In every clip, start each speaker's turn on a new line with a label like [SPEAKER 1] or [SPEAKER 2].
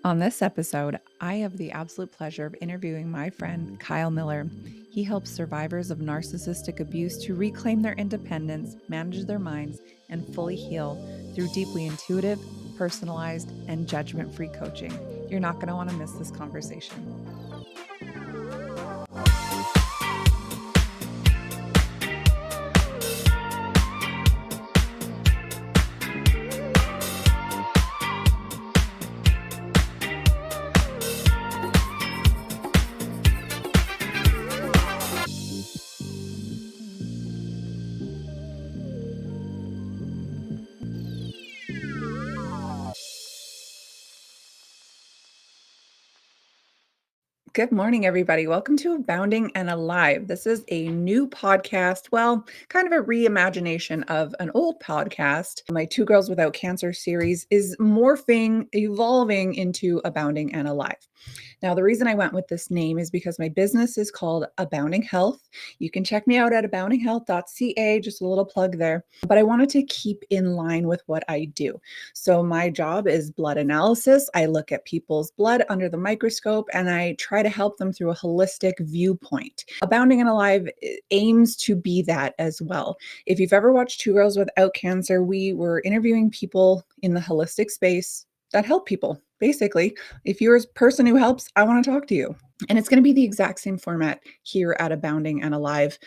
[SPEAKER 1] On this episode, I have the absolute pleasure of interviewing my friend Kyle Miller. He helps survivors of narcissistic abuse to reclaim their independence, manage their minds, and fully heal through deeply intuitive, personalized, and judgment free coaching. You're not going to want to miss this conversation. Good morning, everybody. Welcome to Abounding and Alive. This is a new podcast, kind of a reimagination of an old podcast. My Two Girls Without Cancer series is morphing, evolving into Abounding and Alive. Now, the reason I went with this name is because my business is called Abounding Health. You can check me out at aboundinghealth.ca, just a little plug there. But I wanted to keep in line with what I do. So my job is blood analysis. I look at people's blood under the microscope and I try to help them through a holistic viewpoint. Abounding and Alive aims to be that as well. If you've ever watched Two Girls Without Cancer, we were interviewing people in the holistic space that help people. Basically, if you're a person who helps, I want to talk to you. And it's going to be the exact same format here at Abounding and Alive.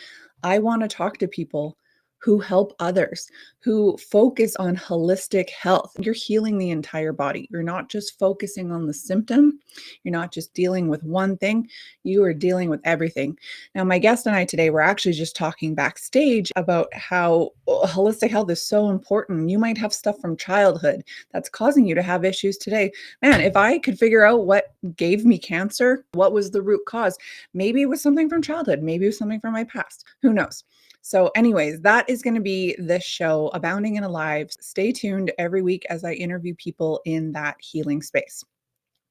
[SPEAKER 1] I want to talk to people who help others, who focus on holistic health. You're healing the entire body. You're not just focusing on the symptom. You're not just dealing with one thing. You are dealing with everything. Now, my guest and I today were actually just talking backstage about how holistic health is so important. You might have stuff from childhood that's causing you to have issues today. Man, if I could figure out what gave me cancer, what was the root cause? Maybe it was something from childhood. Maybe it was something from my past. Who knows? So anyways, that is going to be this show, Abounding and Alive. Stay tuned every week as I interview people in that healing space.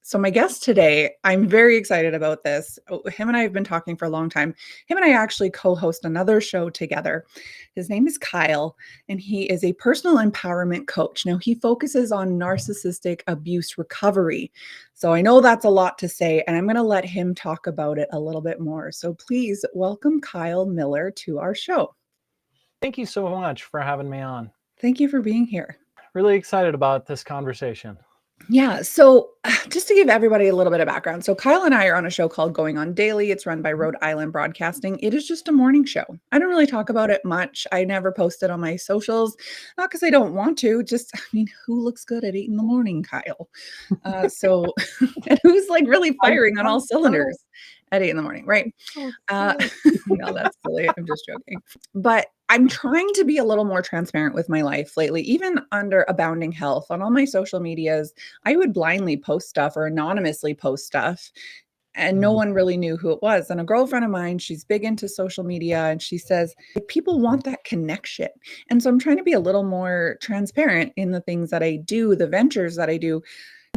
[SPEAKER 1] So my guest today, I'm very excited about this. Him and I have been talking for a long time. Him and I actually co-host another show together. His name is Kyle, and he is a personal empowerment coach. Now, he focuses on narcissistic abuse recovery. So I know that's a lot to say, and I'm going to let him talk about it a little bit more. So please welcome Kyle Miller to our show.
[SPEAKER 2] Thank you so much for having me on.
[SPEAKER 1] Thank you for being here.
[SPEAKER 2] Really excited about this conversation.
[SPEAKER 1] Yeah. So just to give everybody a little bit of background. So Kyle and I are on a show called Going On Daily. It's run by Rhode Island Broadcasting. It is just a morning show. I don't really talk about it much. I never post it on my socials, not because I don't want to, who looks good at 8 a.m, Kyle? And who's like really firing on all cylinders at 8 a.m, right? No, that's silly. I'm just joking. But I'm trying to be a little more transparent with my life lately, even under Abounding Health. On all my social medias, I would blindly post stuff or anonymously post stuff, and no one really knew who it was. And a girlfriend of mine, she's big into social media, and she says, people want that connection. And so I'm trying to be a little more transparent in the things that I do, the ventures that I do.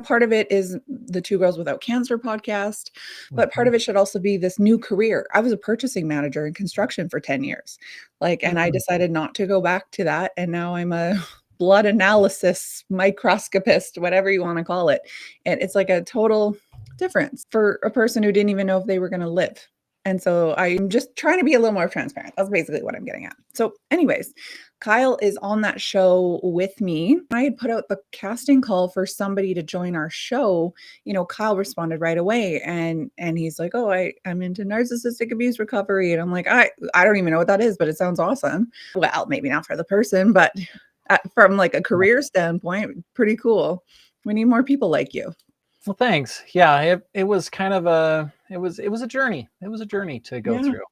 [SPEAKER 1] Part of it is the Two Girls Without Cancer podcast, but part of it should also be this new career. I was a purchasing manager in construction for 10 years, and I decided not to go back to that. And now I'm a blood analysis microscopist, whatever you want to call it. And it's like a total difference for a person who didn't even know if they were going to live. And so I'm just trying to be a little more transparent. That's basically what I'm getting at. So anyways, Kyle is on that show with me. I had put out the casting call for somebody to join our show. Kyle responded right away and he's like, oh, I'm into narcissistic abuse recovery. And I'm like, I don't even know what that is, but it sounds awesome. Well, maybe not for the person, but from like a career standpoint, pretty cool. We need more people like you.
[SPEAKER 2] Well, thanks. Yeah, it was kind of it was a journey. It was a journey to go through.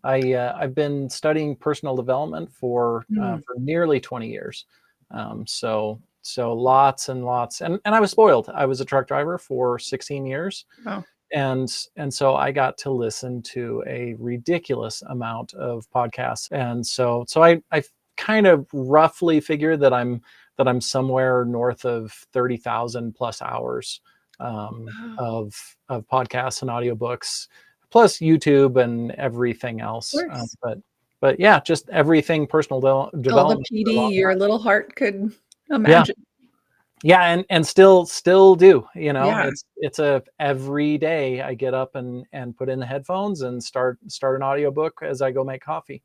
[SPEAKER 2] I've been studying personal development for nearly 20 years. So lots and lots, and I was spoiled. I was a truck driver for 16 years.
[SPEAKER 1] Wow.
[SPEAKER 2] And so I got to listen to a ridiculous amount of podcasts. And so I kind of roughly figure that I'm somewhere north of 30,000 plus hours of podcasts and audiobooks, plus YouTube and everything else. But yeah, just everything personal development.
[SPEAKER 1] All the PD your little heart could imagine.
[SPEAKER 2] Yeah, and still do, you know,
[SPEAKER 1] Yeah.
[SPEAKER 2] it's a every day I get up and put in the headphones and start an audiobook as I go make coffee.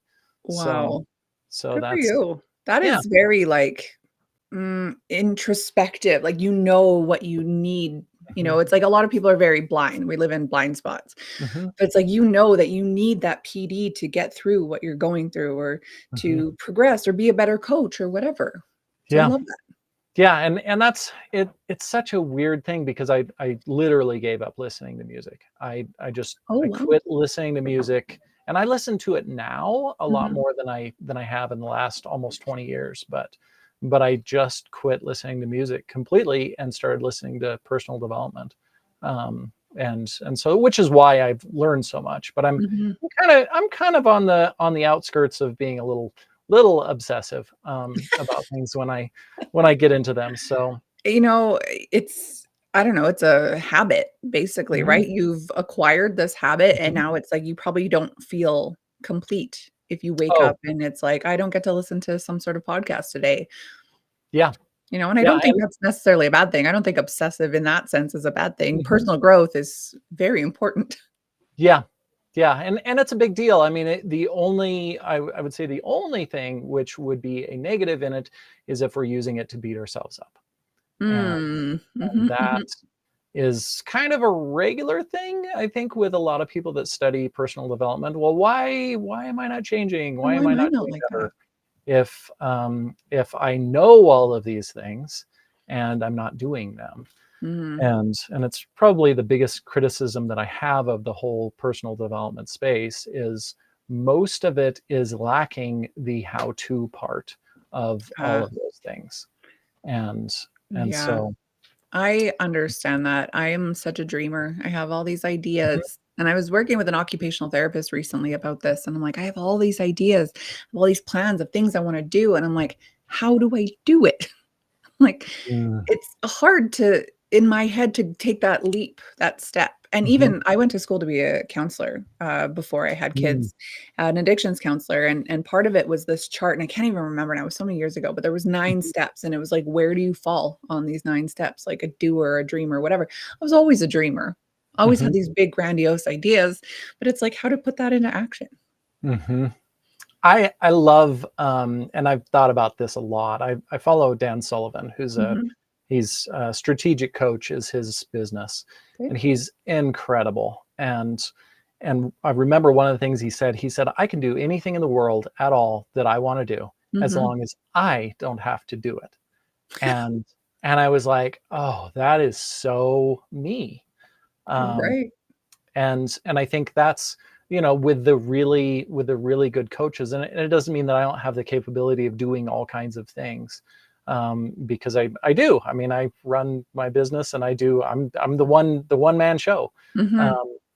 [SPEAKER 2] So
[SPEAKER 1] Wow.
[SPEAKER 2] so
[SPEAKER 1] Good for
[SPEAKER 2] that's
[SPEAKER 1] you. That
[SPEAKER 2] yeah.
[SPEAKER 1] is very, like, introspective, like, you know what you need,
[SPEAKER 2] Mhm,
[SPEAKER 1] it's like a lot of people are very blind, we live in blind spots,
[SPEAKER 2] mhm,
[SPEAKER 1] but it's like, you know that you need that PD to get through what you're going through or
[SPEAKER 2] mhm.
[SPEAKER 1] to progress or be a better coach or whatever. So I
[SPEAKER 2] Yeah.
[SPEAKER 1] love that.
[SPEAKER 2] Yeah, and that's it. It's such a weird thing because I literally gave up listening to music.
[SPEAKER 1] Oh,
[SPEAKER 2] I
[SPEAKER 1] wow.
[SPEAKER 2] quit listening to music, and I listen to it now a lot
[SPEAKER 1] Mhm.
[SPEAKER 2] more than I have in the last almost 20 years. But I just quit listening to music completely and started listening to personal development. And so which is why I've learned so much. But
[SPEAKER 1] Mhm.
[SPEAKER 2] I'm kind of on the outskirts of being a little obsessive about things when I get into them. So
[SPEAKER 1] It's I don't know, it's a habit basically,
[SPEAKER 2] mhm,
[SPEAKER 1] right? You've acquired this habit and
[SPEAKER 2] mhm.
[SPEAKER 1] now it's like you probably don't feel complete if you wake
[SPEAKER 2] Oh,
[SPEAKER 1] up and it's like, "I don't get to listen to some sort of podcast today."
[SPEAKER 2] yeah,
[SPEAKER 1] And I
[SPEAKER 2] yeah,
[SPEAKER 1] don't think that's necessarily a bad thing. I don't think obsessive in that sense is a bad thing.
[SPEAKER 2] mhm,
[SPEAKER 1] Personal growth is very important.
[SPEAKER 2] yeah, yeah, and it's a big deal. I mean, the only I would say the only thing which would be a negative in it is if we're using it to beat ourselves up, and
[SPEAKER 1] Mm.
[SPEAKER 2] and
[SPEAKER 1] Mhm,
[SPEAKER 2] that
[SPEAKER 1] mhm.
[SPEAKER 2] is kind of a regular thing, I think, with a lot of people that study personal development. Well, why am I not changing?
[SPEAKER 1] And
[SPEAKER 2] Why
[SPEAKER 1] why
[SPEAKER 2] am I
[SPEAKER 1] am I
[SPEAKER 2] not
[SPEAKER 1] not
[SPEAKER 2] doing
[SPEAKER 1] like that?
[SPEAKER 2] better? If I know all of these things and I'm not doing them.
[SPEAKER 1] Mhm.
[SPEAKER 2] And it's probably the biggest criticism that I have of the whole personal development space is most of it is lacking the how-to part of all
[SPEAKER 1] Uh,
[SPEAKER 2] of those things. And and
[SPEAKER 1] yeah.
[SPEAKER 2] so
[SPEAKER 1] I understand that. I am such a dreamer. I have all these
[SPEAKER 2] Mhm,
[SPEAKER 1] ideas. And I was working with an occupational therapist recently about this. And I'm like, I have all these ideas, I have all these plans of things I want to do. And I'm like, how do I do it? Like,
[SPEAKER 2] mm,
[SPEAKER 1] it's hard to in my head to take that leap, that step. And
[SPEAKER 2] mhm,
[SPEAKER 1] even I went to school to be a counselor, before I had
[SPEAKER 2] mm,
[SPEAKER 1] kids, an addictions counselor, and part of it was this chart, and I can't even remember now, it was so many years ago, but there was 9
[SPEAKER 2] mhm,
[SPEAKER 1] steps, and it was like, where do you fall on these 9 steps? Like a doer, a dreamer, whatever. I was always a dreamer. I always had
[SPEAKER 2] mhm,
[SPEAKER 1] these big grandiose ideas, but it's like how to put that into action.
[SPEAKER 2] mhm. I love and I've thought about this a lot. I follow Dan Sullivan,
[SPEAKER 1] Mhm.
[SPEAKER 2] he's a strategic coach is his business,
[SPEAKER 1] Okay.
[SPEAKER 2] and he's incredible. And I remember one of the things he said, I can do anything in the world at all that I want to do as
[SPEAKER 1] Mhm.
[SPEAKER 2] long as I don't have to do it. And and I was like, oh, that is so me. Um,
[SPEAKER 1] Right.
[SPEAKER 2] and I think that's with the really good coaches, and it doesn't mean that I don't have the capability of doing all kinds of things, because I do. I mean, I run my business and I'm the one man show,
[SPEAKER 1] Mhm.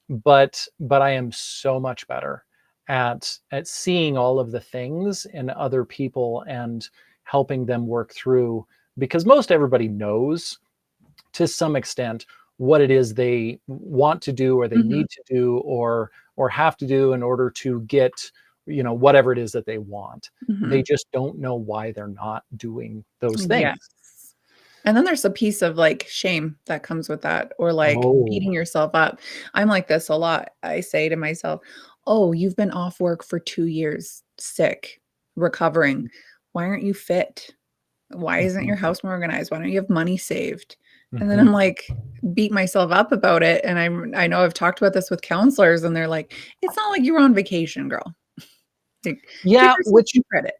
[SPEAKER 2] but I am so much better at seeing all of the things in other people and helping them work through, because most everybody knows to some extent what it is they want to do or they
[SPEAKER 1] Mhm.
[SPEAKER 2] need to do or have to do in order to get whatever it is that they want. They
[SPEAKER 1] Mhm.
[SPEAKER 2] just don't know why they're not doing those things.
[SPEAKER 1] Yes. And then there's a piece of, like, shame that comes with that or, like,
[SPEAKER 2] Oh.
[SPEAKER 1] beating yourself up. I'm like this a lot. I say to myself, "Oh, you've been off work for 2 years, sick, recovering. Why aren't you fit? Why isn't
[SPEAKER 2] Mhm,
[SPEAKER 1] your house more organized? Why don't you have money saved?" And then
[SPEAKER 2] mhm.
[SPEAKER 1] I'm like, beat myself up about it, and I know I've talked about this with counselors, and they're like, "It's not like you were on vacation, girl. Like, give
[SPEAKER 2] Yeah,
[SPEAKER 1] yourself
[SPEAKER 2] which
[SPEAKER 1] some credit."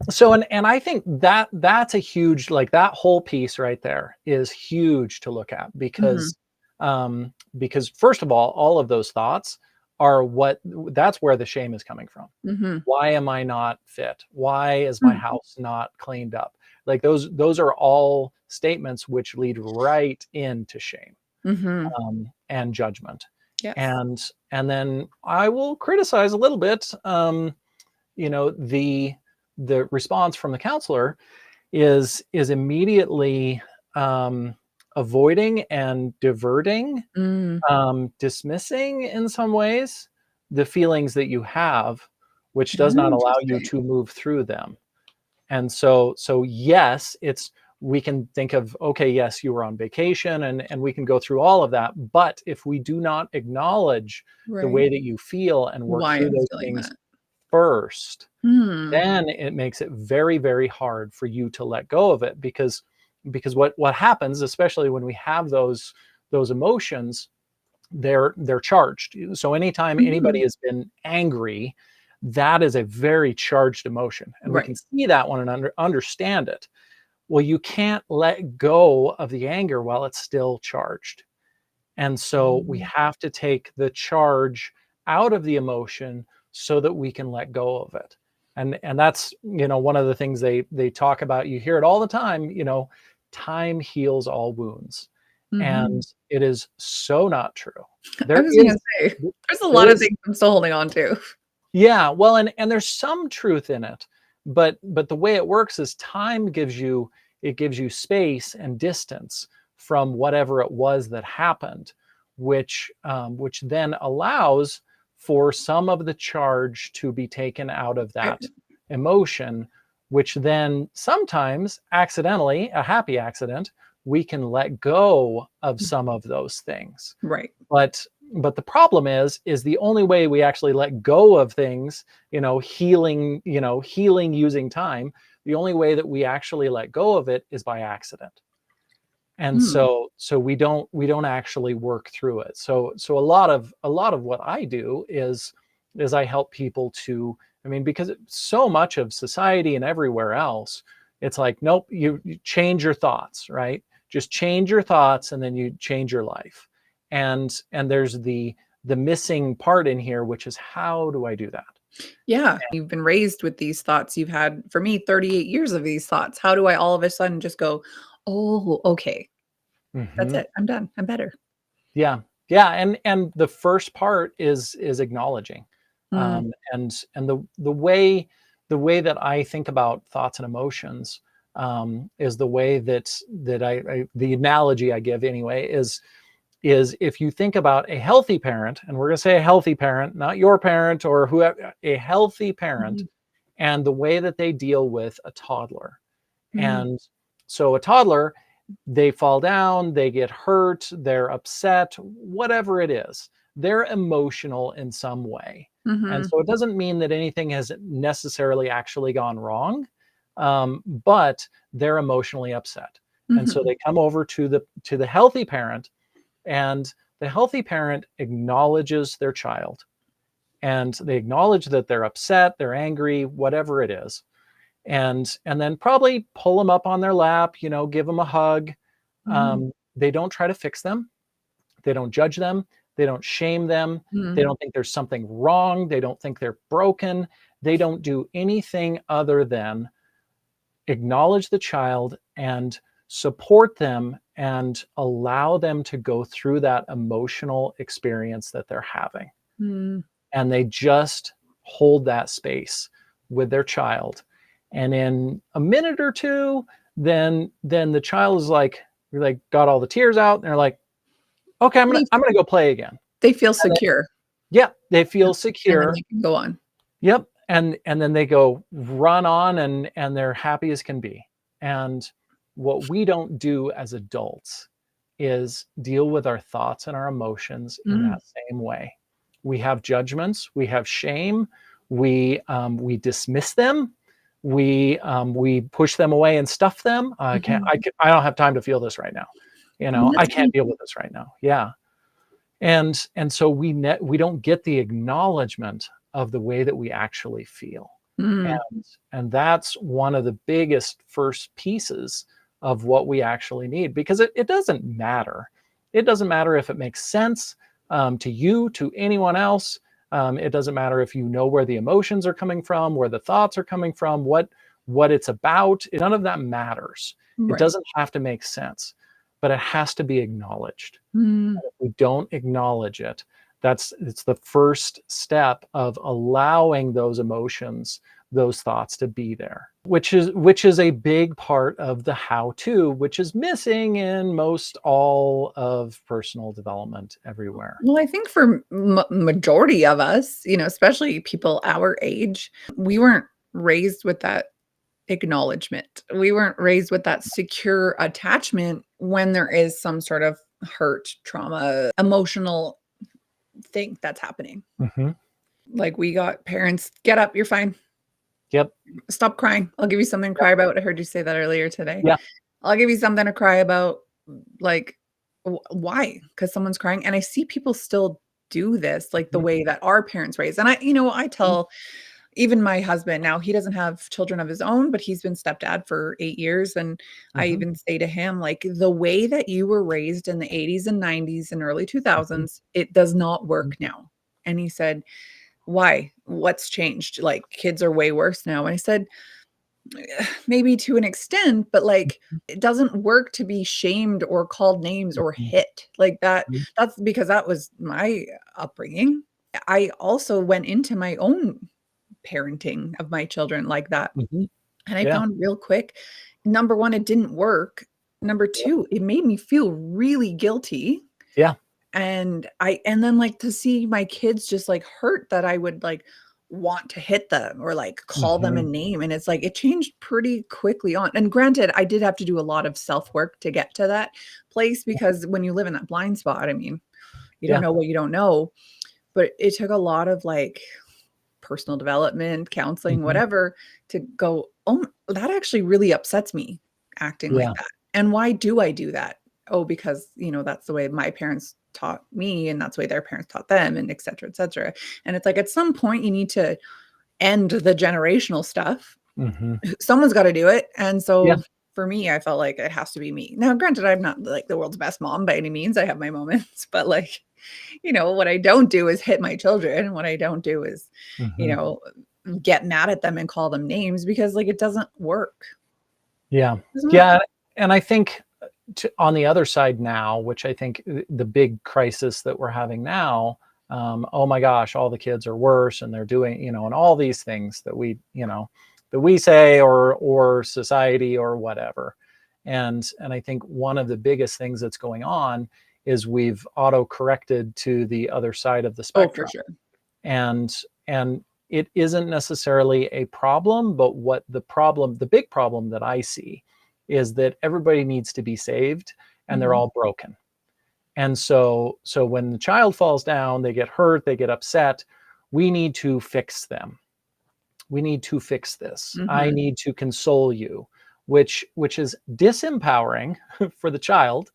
[SPEAKER 2] so and I think that that's a huge, like, that whole piece right there is huge to look at,
[SPEAKER 1] Mhm.
[SPEAKER 2] because first of all of those thoughts are what that's where the shame is coming from.
[SPEAKER 1] Mhm.
[SPEAKER 2] Why am I not fit? Why is my
[SPEAKER 1] Mm.
[SPEAKER 2] house not cleaned up? Like, those are all statements which lead right into shame,
[SPEAKER 1] Mhm.
[SPEAKER 2] and judgment.
[SPEAKER 1] Yes.
[SPEAKER 2] And then I will criticize a little bit, you know, the response from the counselor is immediately, avoiding and diverting,
[SPEAKER 1] Mm.
[SPEAKER 2] dismissing in some ways the feelings that you have, which does not allow you
[SPEAKER 1] Interesting.
[SPEAKER 2] to move through them. And so yes, it's we can think of, okay, yes, you were on vacation, and we can go through all of that. But if we do not acknowledge the
[SPEAKER 1] Right.
[SPEAKER 2] way that you feel and work
[SPEAKER 1] Why
[SPEAKER 2] through
[SPEAKER 1] I'm
[SPEAKER 2] those
[SPEAKER 1] feeling
[SPEAKER 2] things
[SPEAKER 1] that.
[SPEAKER 2] first,
[SPEAKER 1] Hmm.
[SPEAKER 2] then it makes it very, very hard for you to let go of it, because what happens, especially when we have those emotions, they're charged. So anytime
[SPEAKER 1] Mhm.
[SPEAKER 2] anybody has been angry, that is a very charged emotion, and we can
[SPEAKER 1] Right.
[SPEAKER 2] see that one and understand it. Well, you can't let go of the anger while it's still charged. And so we
[SPEAKER 1] Mm.
[SPEAKER 2] have to take the charge out of the emotion so that we can let go of it. And that's, one of the things they talk about. You hear it all the time, time heals all wounds. And
[SPEAKER 1] Mhm.
[SPEAKER 2] it is so not true.
[SPEAKER 1] I
[SPEAKER 2] There
[SPEAKER 1] was
[SPEAKER 2] is
[SPEAKER 1] gonna say, there's a
[SPEAKER 2] there
[SPEAKER 1] lot of
[SPEAKER 2] is
[SPEAKER 1] things I'm still holding on to.
[SPEAKER 2] yeah, well, and there's some truth in it, but the way it works is time gives you space and distance from whatever it was that happened, which then allows for some of the charge to be taken out of
[SPEAKER 1] Right.
[SPEAKER 2] that emotion, which then sometimes accidentally, a happy accident, we can let go of some of those things.
[SPEAKER 1] Right.
[SPEAKER 2] But the problem is the only way we actually let go of things, healing using time, the only way that we actually let go of it is by accident. And
[SPEAKER 1] Mm.
[SPEAKER 2] so we don't actually work through it. So a lot of what I do is I help people to, I mean, because so much of society and everywhere else, it's like, nope, you change your thoughts, right? Just change your thoughts and then you change your life. And there's the missing part in here, which is, how do I do that?
[SPEAKER 1] Yeah. You've been raised with these thoughts. You've had, for me, 38 years of these thoughts. How do I all of a sudden just go, "Oh, okay. That's
[SPEAKER 2] Hmm.
[SPEAKER 1] it. I'm done. I'm better."
[SPEAKER 2] Yeah. Yeah. And the first part is acknowledging.
[SPEAKER 1] Mm.
[SPEAKER 2] And the way that I think about thoughts and emotions, is the way that the analogy I give anyway is if you think about a healthy parent, and we're going to say a healthy parent, not your parent or whoever, a healthy parent,
[SPEAKER 1] Mhm.
[SPEAKER 2] and the way that they deal with a toddler.
[SPEAKER 1] Mm.
[SPEAKER 2] And so a toddler, they fall down, they get hurt, they're upset, whatever it is. They're emotional in some way. And
[SPEAKER 1] Mhm.
[SPEAKER 2] so it doesn't mean that anything has necessarily actually gone wrong, but they're emotionally upset. And so
[SPEAKER 1] Mhm.
[SPEAKER 2] they come over to the healthy parent, and the healthy parent acknowledges their child, and they acknowledge that they're upset, they're angry, whatever it is, and then probably pull them up on their lap, give them a hug.
[SPEAKER 1] Mhm.
[SPEAKER 2] They don't try to fix them. They don't judge them. They don't shame them. They
[SPEAKER 1] Mhm.
[SPEAKER 2] don't think there's something wrong. They don't think they're broken. They don't do anything other than acknowledge the child and support them and allow them to go through that emotional experience that they're having.
[SPEAKER 1] Mm.
[SPEAKER 2] And they just hold that space with their child. And in a minute or two, then the child is like, you're like, got all the tears out, and they're like, okay, i'm gonna
[SPEAKER 1] They
[SPEAKER 2] i'm gonna go play again.
[SPEAKER 1] they feel
[SPEAKER 2] And they,
[SPEAKER 1] secure,
[SPEAKER 2] yeah, they
[SPEAKER 1] and
[SPEAKER 2] feel
[SPEAKER 1] and then
[SPEAKER 2] secure.
[SPEAKER 1] they can go on.
[SPEAKER 2] Yep. And then they go run on, and they're happy as can be. And what we don't do as adults is deal with our thoughts and our emotions in
[SPEAKER 1] Mm.
[SPEAKER 2] that same way. We have judgments, we have shame, we dismiss them, we push them away and stuff them.
[SPEAKER 1] Mhm.
[SPEAKER 2] I don't have time to feel this right now.
[SPEAKER 1] And
[SPEAKER 2] I
[SPEAKER 1] that's
[SPEAKER 2] can't deal with this right now. Yeah. And so we don't get the acknowledgement of the way that we actually feel.
[SPEAKER 1] Mm.
[SPEAKER 2] And that's one of the biggest first pieces of what we actually need, because it doesn't matter. It doesn't matter if it makes sense, to you, to anyone else. It doesn't matter if you know where the emotions are coming from, where the thoughts are coming from, what it's about. None of that matters. It
[SPEAKER 1] Right.
[SPEAKER 2] doesn't have to make sense, but it has to be acknowledged.
[SPEAKER 1] Mm.
[SPEAKER 2] If we don't acknowledge it, it's the first step of allowing those emotions, those thoughts to be there, which is a big part of the how to, which is missing in most all of personal development everywhere.
[SPEAKER 1] Well, I think for majority of us, especially people our age, we weren't raised with that acknowledgement. We weren't raised with that secure attachment when there is some sort of hurt, trauma, emotional thing that's happening.
[SPEAKER 2] Hmm.
[SPEAKER 1] Like we got parents, get up, you're fine.
[SPEAKER 2] Yep.
[SPEAKER 1] Stop crying. I'll give you something to
[SPEAKER 2] Yep.
[SPEAKER 1] cry about. I heard you say that earlier today.
[SPEAKER 2] Yeah.
[SPEAKER 1] I'll give you something to cry about. Like, why? Because someone's crying. And I see people still do this, like the
[SPEAKER 2] Mhm.
[SPEAKER 1] way that our parents raised. And I
[SPEAKER 2] Mhm.
[SPEAKER 1] tell even my husband now, he doesn't have children of his own, but he's been stepdad for 8 years. And I
[SPEAKER 2] Mhm.
[SPEAKER 1] even say to him, like, the way that you were raised in the 80s and 90s and early
[SPEAKER 2] Mhm.
[SPEAKER 1] 2000s, it does not
[SPEAKER 2] Mhm.
[SPEAKER 1] work now. And he said, why? What's changed? Like, kids are way worse now. And I said, maybe to an extent, but like it doesn't work to be shamed or called names or
[SPEAKER 2] Mhm.
[SPEAKER 1] hit like that.
[SPEAKER 2] Mhm.
[SPEAKER 1] That's because that was my upbringing. I also went into my own parenting of my children like that.
[SPEAKER 2] Mhm.
[SPEAKER 1] And I
[SPEAKER 2] Yeah.
[SPEAKER 1] found real quick, number one, it didn't work. Number
[SPEAKER 2] Yep.
[SPEAKER 1] two, it made me feel really guilty.
[SPEAKER 2] Yeah.
[SPEAKER 1] And then, like, to see my kids just, like, hurt that I would, like, want to hit them or, like, call them a
[SPEAKER 2] Mhm.
[SPEAKER 1] name, and it's like, it changed pretty quickly on and granted, I did have to do a lot of self-work to get to that place because when you live in that blind spot, I mean, you don't
[SPEAKER 2] Yeah.
[SPEAKER 1] know what you don't know, but it took a lot of, like, personal development, counseling,
[SPEAKER 2] Mhm.
[SPEAKER 1] whatever, to go, "Oh, that actually really upsets me acting like
[SPEAKER 2] Yeah.
[SPEAKER 1] that. And why do I do that? Oh, because, that's the way my parents taught me and that's the way their parents taught them and et cetera, et cetera." And it's like at some point you need to end the generational stuff.
[SPEAKER 2] Mhm.
[SPEAKER 1] Someone's got to do it. And
[SPEAKER 2] Yeah.
[SPEAKER 1] so for me, I felt like it has to be me. Now, granted, I'm not like the world's best mom by any means. I have my moments, but like, what I don't do is hit my children. What I don't do is, you
[SPEAKER 2] Mhm.
[SPEAKER 1] know, get mad at them and call them names because like it doesn't work.
[SPEAKER 2] Yeah.
[SPEAKER 1] It doesn't work.
[SPEAKER 2] Yeah, and I think on the other side now, which I think the big crisis that we're having now, oh my gosh, all the kids are worse and they're doing, and all these things that we say or society or whatever. And I think one of the biggest things that's going on is we've auto corrected to the other side of the
[SPEAKER 1] Oh, for
[SPEAKER 2] spectrum.
[SPEAKER 1] sure.
[SPEAKER 2] And it isn't necessarily a problem, but the big problem that I see is that everybody needs to be saved and they're
[SPEAKER 1] Mhm.
[SPEAKER 2] all broken. And so when the child falls down, they get hurt, they get upset, we need to fix them. We need to fix this. I
[SPEAKER 1] Mhm.
[SPEAKER 2] need to console you, which is disempowering for the child,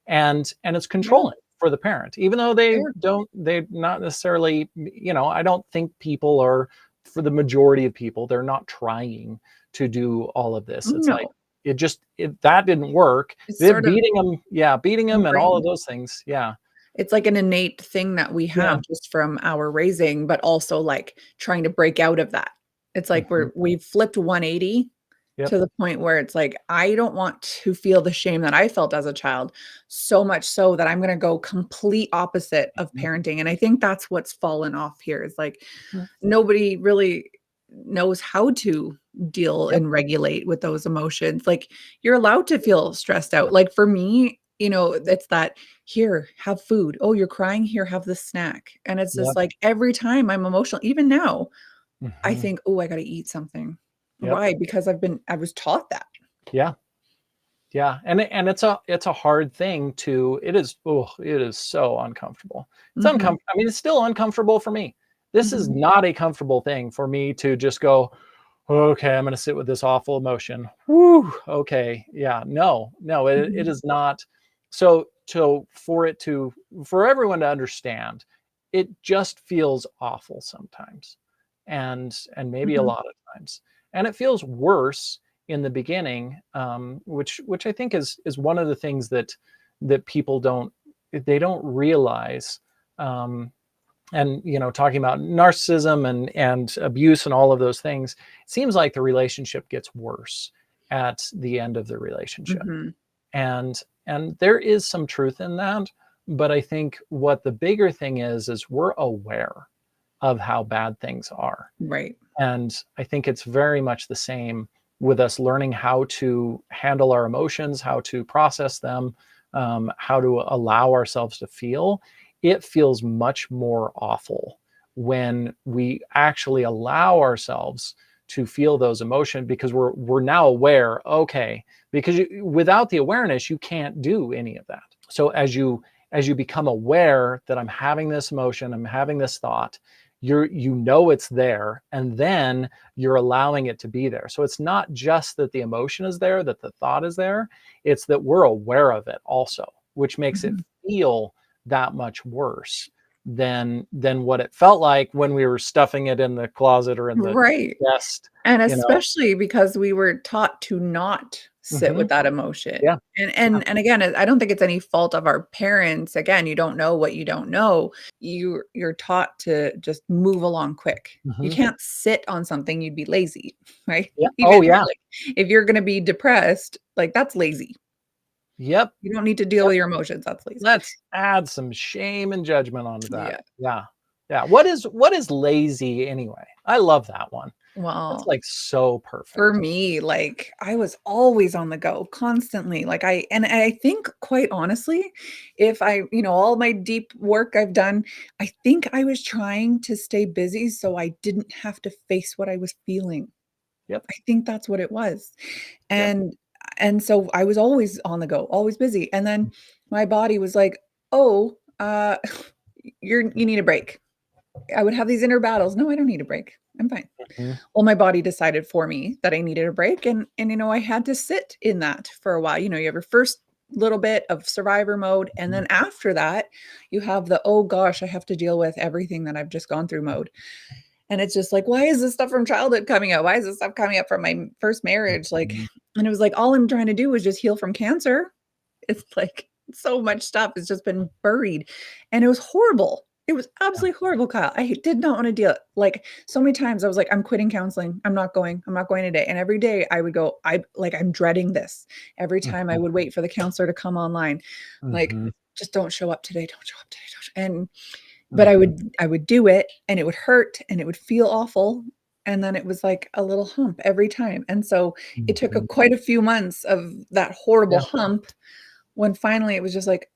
[SPEAKER 2] and it's
[SPEAKER 1] Yeah.
[SPEAKER 2] controlling for the parent, even though
[SPEAKER 1] Fair.
[SPEAKER 2] they're not necessarily, I don't think people are, for the majority of people, they're not trying to do all of this. It's like
[SPEAKER 1] No.
[SPEAKER 2] that didn't work.
[SPEAKER 1] It's
[SPEAKER 2] They're
[SPEAKER 1] sort of
[SPEAKER 2] beating them, yeah, beating them and all of
[SPEAKER 1] ingrained.
[SPEAKER 2] those things. Yeah.
[SPEAKER 1] It's like an innate thing that we
[SPEAKER 2] Yeah.
[SPEAKER 1] have just from our raising, but also like trying to break out of that. It's like
[SPEAKER 2] Mhm.
[SPEAKER 1] we've flipped 180
[SPEAKER 2] Yep.
[SPEAKER 1] to the point where it's like, I don't want to feel the shame that I felt as a child, so much so that I'm gonna go complete opposite of
[SPEAKER 2] Mhm.
[SPEAKER 1] parenting, and I think that's what's fallen off here is like,
[SPEAKER 2] Mhm.
[SPEAKER 1] nobody really knows how to deal
[SPEAKER 2] Yep.
[SPEAKER 1] and regulate with those emotions. Like, you're allowed to feel stressed out. Like, for me, it's that, "Here, have food. Oh, you're crying? Here, have this snack." And it's just
[SPEAKER 2] Yep.
[SPEAKER 1] like every time I'm emotional, even now, I
[SPEAKER 2] Mhm.
[SPEAKER 1] think, "Oh, I gotta eat something."
[SPEAKER 2] Yep.
[SPEAKER 1] Why? Because I was taught that.
[SPEAKER 2] Yeah. Yeah, and it's a hard thing to it is, oh, it is so uncomfortable. It's
[SPEAKER 1] Mhm,
[SPEAKER 2] uncomfortable. I mean, it's still uncomfortable for me. This is
[SPEAKER 1] mhm,
[SPEAKER 2] not a comfortable thing for me to just go, okay, I'm going to sit with this awful emotion. Whoo, okay, yeah, no, no, it
[SPEAKER 1] mhm,
[SPEAKER 2] is not. So for everyone to understand, it just feels awful sometimes, and maybe a
[SPEAKER 1] mhm.
[SPEAKER 2] lot of times, and it feels worse in the beginning, which I think is one of the things that people don't realize. Um, and talking about narcissism and abuse and all of those things, it seems like the relationship gets worse at the end of the relationship,
[SPEAKER 1] Mhm.
[SPEAKER 2] and there is some truth in that. But I think what the bigger thing is we're aware of how bad things are,
[SPEAKER 1] Right.
[SPEAKER 2] and I think it's very much the same with us learning how to handle our emotions, how to process them, how to allow ourselves to feel. It feels much more awful when we actually allow ourselves to feel those emotions, because we're now aware. Okay, because without the awareness, you can't do any of that. So as you become aware that I'm having this emotion, I'm having this thought, you know it's there, and then you're allowing it to be there. So it's not just that the emotion is there, that the thought is there, it's that we're aware of it also, which makes it feel that much worse than what it felt like when we were stuffing it in the closet or in the
[SPEAKER 1] Right.
[SPEAKER 2] chest,
[SPEAKER 1] And
[SPEAKER 2] you know.
[SPEAKER 1] especially because we were taught to not sit
[SPEAKER 2] Hmm.
[SPEAKER 1] with that emotion.
[SPEAKER 2] Yeah. Yeah.
[SPEAKER 1] And again, I don't think it's any fault of our parents. Again, you don't know what you don't know. You're taught to just move along quick. You
[SPEAKER 2] Hmm.
[SPEAKER 1] can't sit on something, you'd be lazy, right?
[SPEAKER 2] Yeah. Oh,
[SPEAKER 1] Even
[SPEAKER 2] yeah.
[SPEAKER 1] like if you're gonna be depressed, like that's lazy.
[SPEAKER 2] Yep.
[SPEAKER 1] You don't need to deal
[SPEAKER 2] Yep.
[SPEAKER 1] with your emotions, that's lazy.
[SPEAKER 2] Let's add some shame and judgment onto that.
[SPEAKER 1] Yeah.
[SPEAKER 2] Yeah. Yeah. What is lazy anyway? I love that one. That's
[SPEAKER 1] Well,
[SPEAKER 2] like so
[SPEAKER 1] for
[SPEAKER 2] perfect.
[SPEAKER 1] me, like, I was always on the go, constantly, like, I think quite honestly, if all my deep work I've done, I think I was trying to stay busy so I didn't have to face what I was feeling.
[SPEAKER 2] Yep.
[SPEAKER 1] I think that's what it was,
[SPEAKER 2] Yep.
[SPEAKER 1] and so I was always on the go, always busy, and then my body was like, "Oh, you need a break." I would have these inner battles, "No, I don't need a break. I'm fine."
[SPEAKER 2] Mhm.
[SPEAKER 1] Well, my body decided for me that I needed a break, and I had to sit in that for a while. You have your first little bit of survivor mode, and then after that, you have the, "Oh gosh, I have to deal with everything that I've just gone through" mode. And it's just like, "Why is this stuff from childhood coming up? Why is this stuff coming up from my first marriage?" Like,
[SPEAKER 2] Mhm.
[SPEAKER 1] and it was like, all I'm trying to do is just heal from cancer. It's like so much stuff has just been buried, and it was horrible. It was
[SPEAKER 2] Yeah.
[SPEAKER 1] absolutely horrible, Kyle. I did not wanna deal like, so many times I was like, "I'm quitting counseling. I'm not going. I'm not going today." And every day I would go, I'm dreading this. Every time I
[SPEAKER 2] Mhm.
[SPEAKER 1] would wait for the counselor to come online, like,
[SPEAKER 2] Mhm.
[SPEAKER 1] "Just don't show up today. Don't show up today. Don't sh" and but
[SPEAKER 2] Mhm.
[SPEAKER 1] I would do it, and it would hurt, and it would feel awful, and then it was like a little hump every time, and so it took
[SPEAKER 2] Mhm.
[SPEAKER 1] quite a few months of that horrible
[SPEAKER 2] Yeah.
[SPEAKER 1] hump when finally it was just like,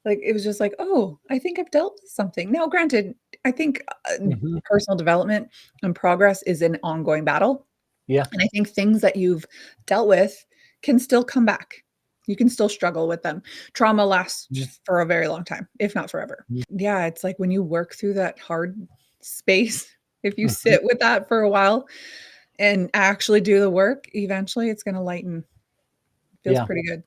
[SPEAKER 1] it was just like, "Oh, I think I've dealt with something." Now, granted, I think,
[SPEAKER 2] Mhm.
[SPEAKER 1] personal development and progress is an ongoing battle,
[SPEAKER 2] Yeah.
[SPEAKER 1] and I think things that you've dealt with can still come back. You can still struggle with them. Trauma lasts
[SPEAKER 2] Mhm.
[SPEAKER 1] just for a very long time, if not forever. Yeah, it's like when you work through that hard space, if you
[SPEAKER 2] Mhm.
[SPEAKER 1] sit with that for a while and actually do the work, eventually it's gonna lighten. Feels
[SPEAKER 2] Yeah.
[SPEAKER 1] pretty good.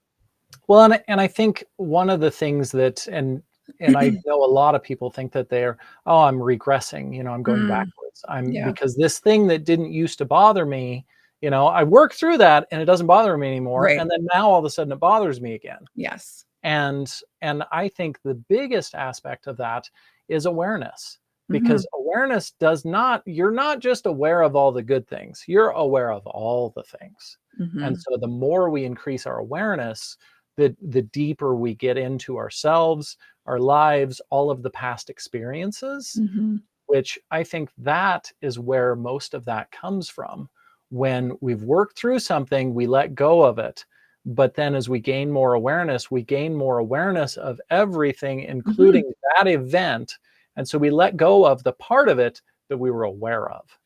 [SPEAKER 2] Well, and I think one of the things that, and I know a lot of people think that they're, oh, I'm regressing, I'm going
[SPEAKER 1] Mm,
[SPEAKER 2] backwards. I'm
[SPEAKER 1] yeah,
[SPEAKER 2] Because this thing that didn't used to bother me, I worked through that and it doesn't bother me anymore.
[SPEAKER 1] right.
[SPEAKER 2] And then now all of a sudden it bothers me again.
[SPEAKER 1] Yes.
[SPEAKER 2] And I think the biggest aspect of that is awareness,
[SPEAKER 1] Mhm,
[SPEAKER 2] because awareness does not, you're not just aware of all the good things, you're aware of all the things. And
[SPEAKER 1] mhm,
[SPEAKER 2] so the more we increase our awareness, the deeper we get into ourselves, our lives, all of the past experiences,
[SPEAKER 1] mhm,
[SPEAKER 2] which I think that is where most of that comes from. When we've worked through something, we let go of it. But then as we gain more awareness, we gain more awareness of everything,
[SPEAKER 1] mhm,
[SPEAKER 2] including that event. And so we let go of the part of it that we were aware of.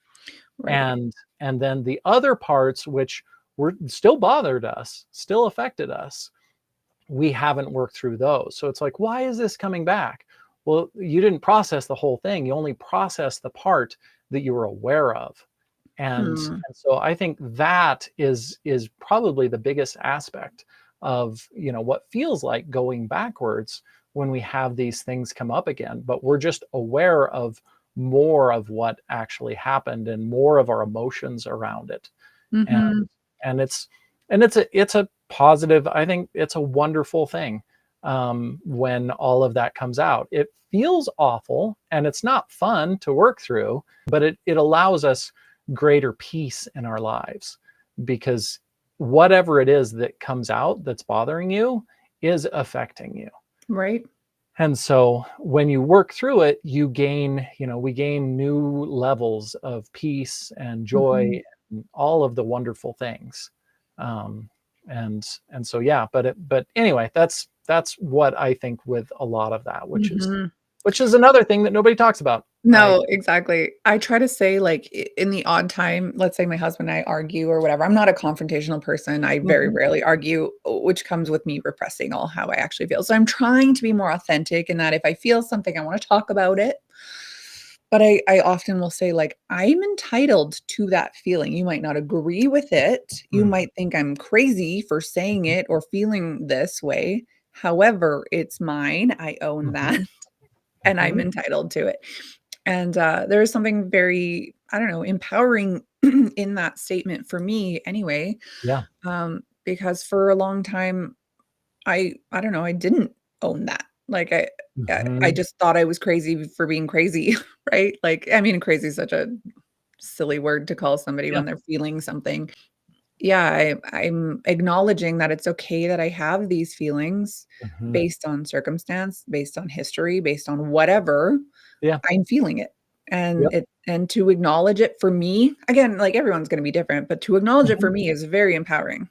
[SPEAKER 1] right.
[SPEAKER 2] And then the other parts, which were still bothered us, still affected us, we haven't worked through those. So it's like, why is this coming back? Well, you didn't process the whole thing. You only processed the part that you were aware of.
[SPEAKER 1] Hmm,
[SPEAKER 2] And so I think that is probably the biggest aspect of, what feels like going backwards when we have these things come up again, but we're just aware of more of what actually happened and more of our emotions around it. And
[SPEAKER 1] mhm,
[SPEAKER 2] and it's a positive, I think it's a wonderful thing, when all of that comes out. It feels awful and it's not fun to work through, but it allows us greater peace in our lives, because whatever it is that comes out that's bothering you is affecting you.
[SPEAKER 1] right.
[SPEAKER 2] And so when you work through it, we gain new levels of peace and joy
[SPEAKER 1] Mhm,
[SPEAKER 2] and all of the wonderful things. Um, and so, yeah, but anyway, that's what I think with a lot of that, which is
[SPEAKER 1] mhm.
[SPEAKER 2] which is another thing that nobody talks about.
[SPEAKER 1] No, exactly. I try to say, like, in the odd time, let's say my husband and I argue or whatever. I'm not a confrontational person. I very
[SPEAKER 2] Mhm,
[SPEAKER 1] rarely argue, which comes with me repressing all how I actually feel. So I'm trying to be more authentic in that if I feel something, I want to talk about it. But I often will say, like, I'm entitled to that feeling. You might not agree with it. You
[SPEAKER 2] mm,
[SPEAKER 1] might think I'm crazy for saying
[SPEAKER 2] mhm,
[SPEAKER 1] it or feeling this way. However, it's mine. I own that
[SPEAKER 2] mhm,
[SPEAKER 1] and I'm
[SPEAKER 2] mhm.
[SPEAKER 1] entitled to it. And, there is something very, I don't know, empowering in that statement for me anyway,
[SPEAKER 2] Yeah.
[SPEAKER 1] because for a long time, I don't know, I didn't own that. Like, I
[SPEAKER 2] Mhm.
[SPEAKER 1] just thought I was crazy for being crazy, right? Like, I mean, crazy is such a silly word to call somebody
[SPEAKER 2] Yeah.
[SPEAKER 1] when they're feeling something. Yeah, I'm acknowledging that it's okay that I have these feelings
[SPEAKER 2] Mhm.
[SPEAKER 1] based on circumstance, based on history, based on whatever.
[SPEAKER 2] Yeah.
[SPEAKER 1] I'm feeling it. And
[SPEAKER 2] Yep.
[SPEAKER 1] to acknowledge it for me, again, like everyone's gonna be different, but to acknowledge it
[SPEAKER 2] Mhm.
[SPEAKER 1] for me is very empowering.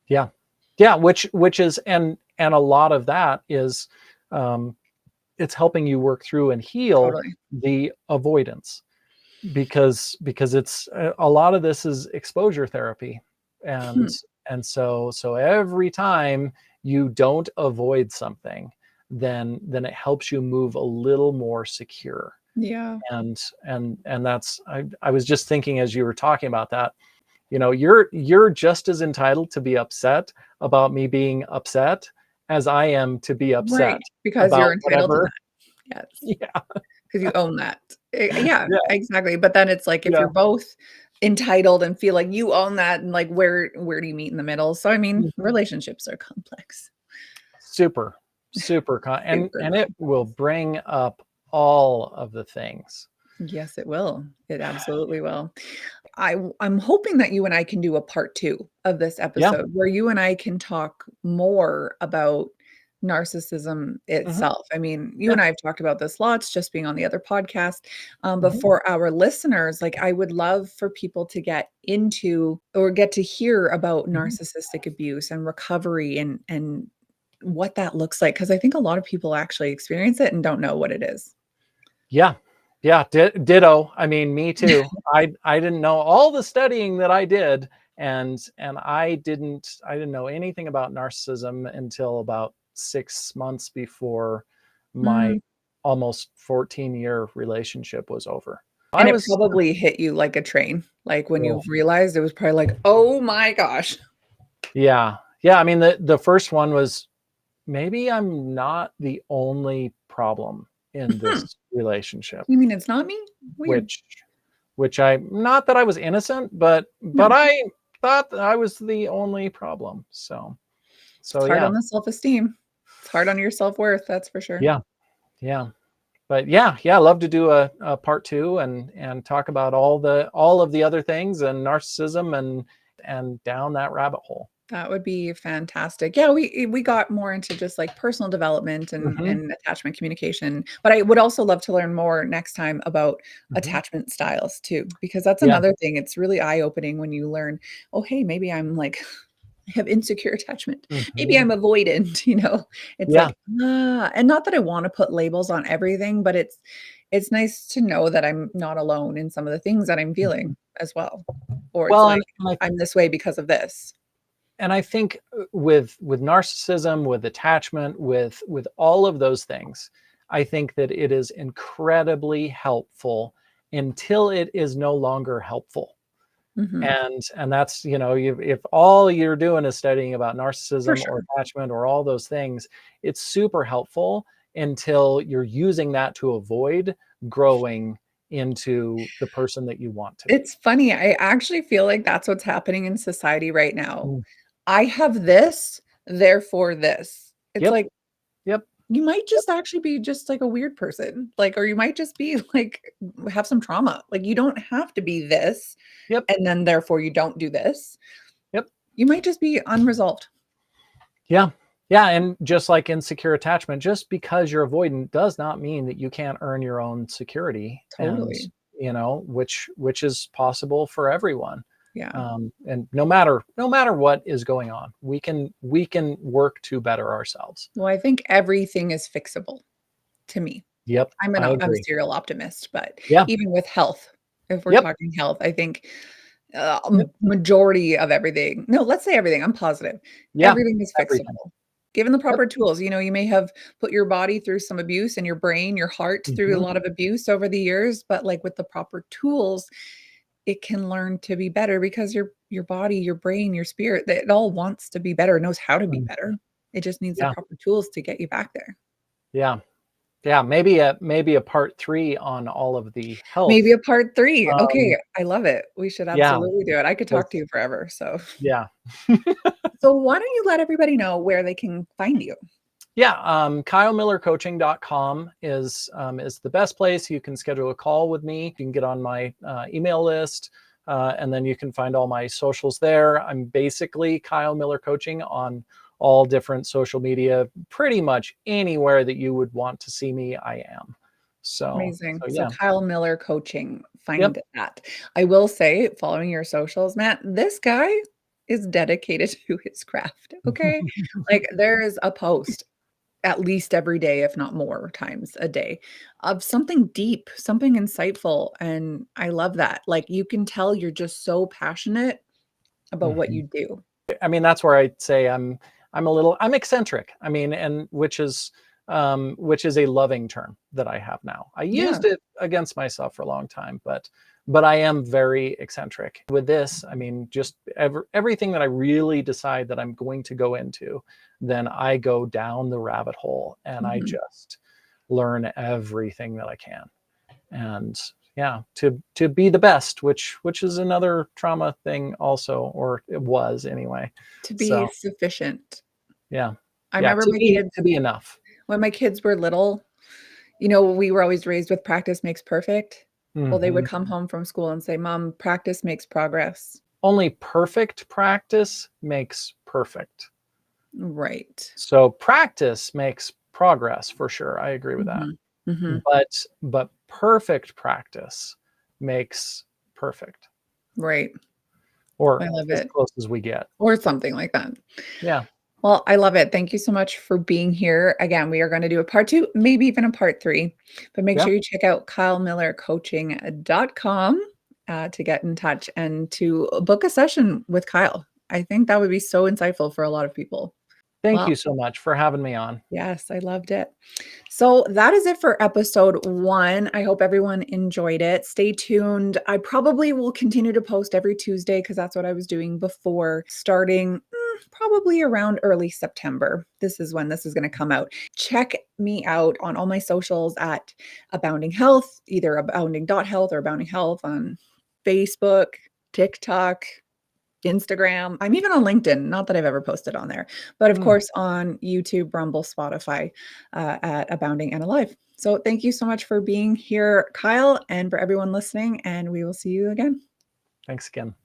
[SPEAKER 2] Yeah. Yeah, which is and a lot of that is, um, it's helping you work through and heal
[SPEAKER 1] Totally.
[SPEAKER 2] the avoidance because it's a lot of this is exposure therapy, and
[SPEAKER 1] Hmm.
[SPEAKER 2] so every time you don't avoid something, then it helps you move a little more secure.
[SPEAKER 1] Yeah.
[SPEAKER 2] And that's I was just thinking as you were talking about that, you're just as entitled to be upset about me being upset as I am to be upset
[SPEAKER 1] Right, because you're
[SPEAKER 2] about
[SPEAKER 1] entitled to
[SPEAKER 2] whatever.
[SPEAKER 1] that. Yes,
[SPEAKER 2] Yeah.
[SPEAKER 1] because you own that. Yeah,
[SPEAKER 2] Yeah.
[SPEAKER 1] exactly, but then it's like if you're
[SPEAKER 2] Yeah.
[SPEAKER 1] both entitled and feel like you own that and like where do you meet in the middle? So I mean,
[SPEAKER 2] Mhm.
[SPEAKER 1] relationships are complex.
[SPEAKER 2] Super, super
[SPEAKER 1] Super.
[SPEAKER 2] and it will bring up all of the things.
[SPEAKER 1] Yes, it will. It absolutely will. I'm hoping that you and I can do a part 2 of this
[SPEAKER 2] Yeah.
[SPEAKER 1] episode where you and I can talk more about narcissism
[SPEAKER 2] Mhm.
[SPEAKER 1] itself. I mean, you
[SPEAKER 2] Yeah.
[SPEAKER 1] and I have talked about this lots just being on the other podcast. But
[SPEAKER 2] Mhm.
[SPEAKER 1] for our listeners, like I would love for people to get into or get to hear about
[SPEAKER 2] Mhm.
[SPEAKER 1] narcissistic abuse and recovery and what that looks like because I think a lot of people actually experience it and don't know what it is.
[SPEAKER 2] Yeah. Yeah, ditto. I mean, me too. I didn't know all the studying that I did, and I didn't know anything about narcissism until about 6 months before my
[SPEAKER 1] Mm.
[SPEAKER 2] almost 14-year relationship was over. I
[SPEAKER 1] And it
[SPEAKER 2] was
[SPEAKER 1] probably hit you like a train, like, when
[SPEAKER 2] oh,
[SPEAKER 1] you realized it was probably like, "Oh my gosh."
[SPEAKER 2] yeah. Yeah, I mean, the first one was, maybe I'm not the only problem in
[SPEAKER 1] Hmm,
[SPEAKER 2] this relationship,
[SPEAKER 1] you mean it's not me? Weird.
[SPEAKER 2] which I not that I was innocent, but
[SPEAKER 1] No,
[SPEAKER 2] I thought that I was the only problem. So
[SPEAKER 1] it's hard
[SPEAKER 2] yeah.
[SPEAKER 1] on the self-esteem. It's hard on your self-worth, that's for sure.
[SPEAKER 2] Yeah. Yeah. But yeah, I love to do a part 2 and talk about all of the other things and narcissism and down that rabbit hole.
[SPEAKER 1] That would be fantastic. Yeah, we got more into just, like, personal development
[SPEAKER 2] Mhm.
[SPEAKER 1] and attachment communication, but I would also love to learn more next time about
[SPEAKER 2] Mhm.
[SPEAKER 1] attachment styles too, because that's
[SPEAKER 2] Yeah.
[SPEAKER 1] another thing, it's really eye-opening when you learn, "Oh, hey, maybe I'm, like, I have insecure attachment. Maybe
[SPEAKER 2] Mhm.
[SPEAKER 1] I'm avoidant," you know? It's
[SPEAKER 2] Yeah.
[SPEAKER 1] like, and not that I wanna put labels on everything, but it's nice to know that I'm not alone in some of the things that I'm
[SPEAKER 2] Mhm.
[SPEAKER 1] feeling as well. Or it's
[SPEAKER 2] Well,
[SPEAKER 1] like, I'm this way because of this.
[SPEAKER 2] and I think with narcissism, with attachment, with all of those things, I think that it is incredibly helpful until it is no longer helpful.
[SPEAKER 1] Mhm.
[SPEAKER 2] And that's, if all you're doing is studying about
[SPEAKER 1] For
[SPEAKER 2] narcissism or
[SPEAKER 1] sure.
[SPEAKER 2] attachment or all those things, it's super helpful until you're using that to avoid growing into the person that you want to be.
[SPEAKER 1] It's funny, I actually feel like that's what's happening in society right now.
[SPEAKER 2] Mm.
[SPEAKER 1] I have this, therefore this. It's
[SPEAKER 2] Yep.
[SPEAKER 1] like,
[SPEAKER 2] Yep.
[SPEAKER 1] you might
[SPEAKER 2] Yep.
[SPEAKER 1] just actually be just like a weird person, like, or you might just be like, have some trauma. Like, you don't have to be this,
[SPEAKER 2] Yep.
[SPEAKER 1] and then therefore you don't do this.
[SPEAKER 2] Yep.
[SPEAKER 1] You might just be unresolved.
[SPEAKER 2] Yeah. Yeah, and just like insecure attachment, just because you're avoidant does not mean that you can't earn your own security, and
[SPEAKER 1] Totally.
[SPEAKER 2] which is possible for everyone.
[SPEAKER 1] Yeah.
[SPEAKER 2] And no matter what is going on, we can work to better ourselves.
[SPEAKER 1] Well, I think everything is fixable to me.
[SPEAKER 2] Yep. I
[SPEAKER 1] I'm a
[SPEAKER 2] agree.
[SPEAKER 1] serial optimist, but
[SPEAKER 2] Yeah.
[SPEAKER 1] even with health, if we're
[SPEAKER 2] Yep.
[SPEAKER 1] talking health, I think,
[SPEAKER 2] Yep.
[SPEAKER 1] majority of everything, no, let's say everything, I'm positive.
[SPEAKER 2] Yeah.
[SPEAKER 1] Everything is
[SPEAKER 2] Everything.
[SPEAKER 1] fixable. Given the
[SPEAKER 2] Yep.
[SPEAKER 1] proper tools, you may have put your body through some abuse and your brain, your heart through a
[SPEAKER 2] Mhm.
[SPEAKER 1] lot of abuse over the years, but, like, with the proper tools, it can learn to be better because your body, your brain, your spirit, it all wants to be better, knows how to be
[SPEAKER 2] Mhm.
[SPEAKER 1] better. It just needs the
[SPEAKER 2] Yeah.
[SPEAKER 1] proper tools to get you back there.
[SPEAKER 2] Yeah. Yeah. Maybe a part 3 on all of the
[SPEAKER 1] Maybe
[SPEAKER 2] health.
[SPEAKER 1] a part 3.
[SPEAKER 2] Um,
[SPEAKER 1] Okay, I love it. We should
[SPEAKER 2] yeah.
[SPEAKER 1] absolutely do it. I could talk to
[SPEAKER 2] 'Cause
[SPEAKER 1] you forever, so
[SPEAKER 2] yeah.
[SPEAKER 1] so why don't you let everybody know where they can find you?
[SPEAKER 2] Yeah, KyleMillerCoaching.com is the best place. You can schedule a call with me. You can get on my email list, and then you can find all my socials there. I'm basically Kyle Miller Coaching on all different social media. Pretty much anywhere that you would want to see me, I am.
[SPEAKER 1] Amazing.
[SPEAKER 2] So
[SPEAKER 1] So
[SPEAKER 2] yeah.
[SPEAKER 1] Kyle Miller Coaching,
[SPEAKER 2] Yep.
[SPEAKER 1] find that. I will say, following your socials, Matt, this guy is dedicated to his craft, okay? Like, there is a post at least every day, if not more times a day, of something deep, something insightful, and I love that. Like, you can tell you're just so passionate about what
[SPEAKER 2] Mhm.
[SPEAKER 1] you do.
[SPEAKER 2] I mean, that's where I'd say I'm eccentric. I mean, and which is a loving term that I have now. I
[SPEAKER 1] Yeah.
[SPEAKER 2] used it against myself for a long time, but I am very eccentric. With this, I mean, just everything that I really decide that I'm going to go into, then I go down the rabbit hole and I
[SPEAKER 1] Mhm.
[SPEAKER 2] just learn everything that I can. And yeah, to be the best, which is another trauma thing also, or it was anyway.
[SPEAKER 1] To be
[SPEAKER 2] So
[SPEAKER 1] sufficient.
[SPEAKER 2] yeah.
[SPEAKER 1] I
[SPEAKER 2] Yeah,
[SPEAKER 1] remember my kids
[SPEAKER 2] to be enough.
[SPEAKER 1] when my kids were little, we were always raised with practice makes perfect. Well, they would
[SPEAKER 2] Mhm.
[SPEAKER 1] come home from school and say, "Mom, practice makes progress."
[SPEAKER 2] Only perfect practice makes perfect.
[SPEAKER 1] Right.
[SPEAKER 2] So practice makes progress for sure. I agree with that.
[SPEAKER 1] Mhm. Mhm.
[SPEAKER 2] But perfect practice makes perfect,
[SPEAKER 1] Right.
[SPEAKER 2] or
[SPEAKER 1] I love
[SPEAKER 2] as
[SPEAKER 1] it.
[SPEAKER 2] close as we get.
[SPEAKER 1] Or something like that.
[SPEAKER 2] Yeah.
[SPEAKER 1] Well, I love it. Thank you so much for being here. Again, we are gonna do a part 2, maybe even a part 3, but make
[SPEAKER 2] Yeah.
[SPEAKER 1] sure you check out KyleMillerCoaching.com, to get in touch and to book a session with Kyle. I think that would be so insightful for a lot of people.
[SPEAKER 2] Thank
[SPEAKER 1] Well,
[SPEAKER 2] you so much for having me on.
[SPEAKER 1] yes, I loved it. So that is it for episode 1. I hope everyone enjoyed it. Stay tuned. I probably will continue to post every Tuesday because that's what I was doing before, starting probably around early September. This is when this is going to come out. Check me out on all my socials at Abounding Health, either abounding.health or Abounding Health on Facebook, TikTok, Instagram. I'm even on LinkedIn, not that I've ever posted on there, but of
[SPEAKER 2] Mm,
[SPEAKER 1] course on YouTube, Rumble, Spotify, at Abounding and Alive. So thank you so much for being here, Kyle, and for everyone listening, and we will see you again.
[SPEAKER 2] thanks again.